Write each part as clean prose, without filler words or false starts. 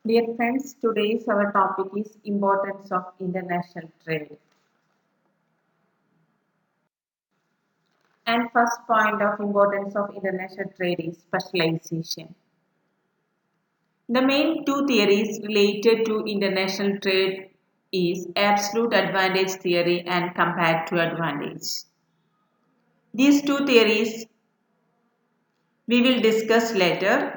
Dear friends, today's our topic is importance of international trade. And first point of importance of international trade is specialization. The main two theories related to international trade is absolute advantage theory and comparative advantage. These two theories we will discuss later.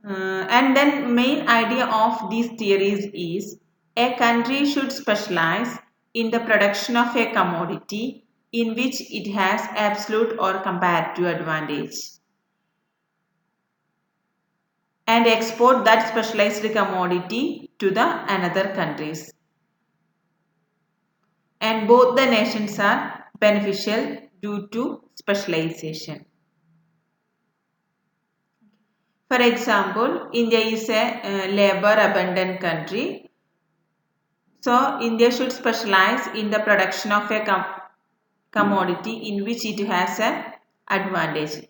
And then main idea of these theories is a country should specialize in the production of a commodity in which it has absolute or comparative advantage and export that specialized commodity to the another countries. And both the nations are beneficial due to specialization. For example, India is a labor abundant country. So, India should specialize in the production of a commodity in which it has an advantage.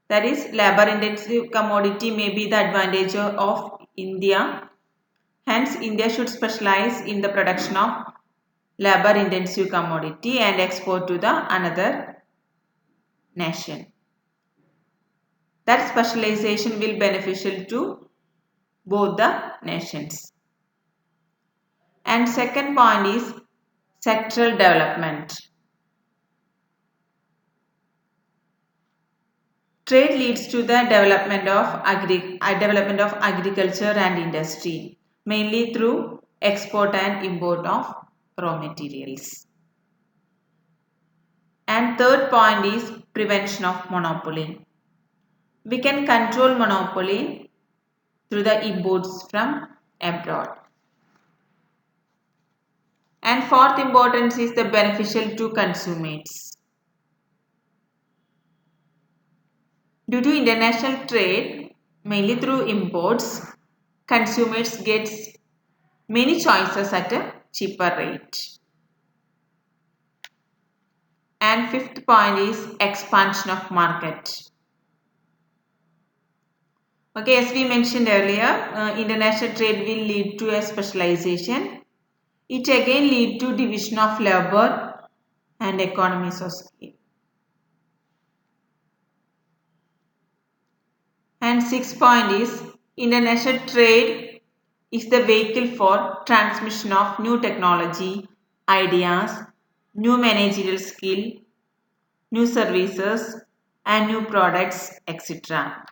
That is, labor intensive commodity may be the advantage of India. Hence, India should specialize in the production of labor intensive commodity and export to the another nation. That specialization will beneficial to both the nations. And second point is sectoral development. Trade leads to the development of agriculture and industry, mainly through export and import of raw materials. And third point is prevention of monopoly. We can control monopoly through the imports from abroad. And fourth importance is the beneficial to consumers. Due to international trade, mainly through imports, consumers get many choices at a cheaper rate. And fifth point is expansion of market. Okay, as we mentioned earlier, international trade will lead to a specialization. It again lead to division of labor and economies of scale. And sixth point is international trade is the vehicle for transmission of new technology, ideas, new managerial skill, new services and new products, etc.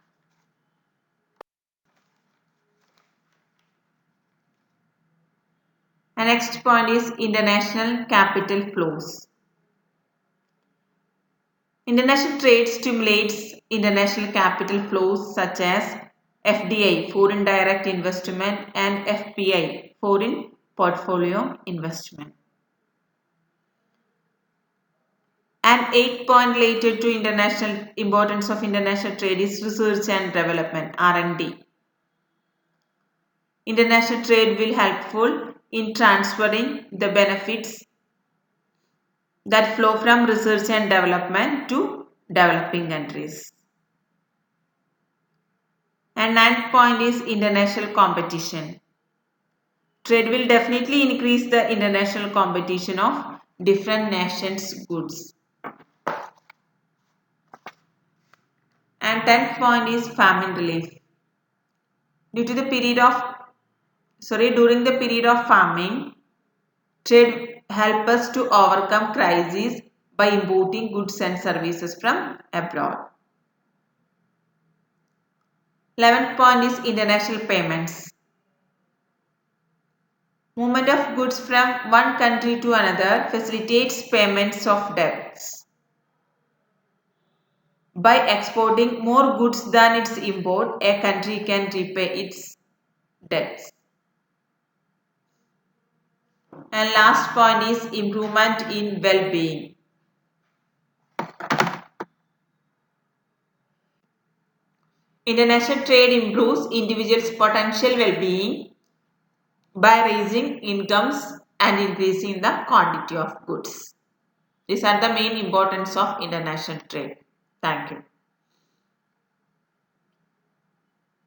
And next point is international capital flows. International trade stimulates international capital flows such as FDI, foreign direct investment, and FPI, foreign portfolio investment. And eighth point related to international importance of international trade is research and development, R&D. International trade will helpful in transferring the benefits that flow from research and development to developing countries. And ninth point is international competition. Trade will definitely increase the international competition of different nations' goods. And 10th point is famine relief. During the period of famine, trade help us to overcome crises by importing goods and services from abroad. 11th point is international payments. Movement of goods from one country to another facilitates payments of debts. By exporting more goods than its import, a country can repay its debts. And last point is improvement in well-being. International trade improves individuals' potential well-being by raising incomes and increasing the quantity of goods. These are the main importance of international trade. Thank you.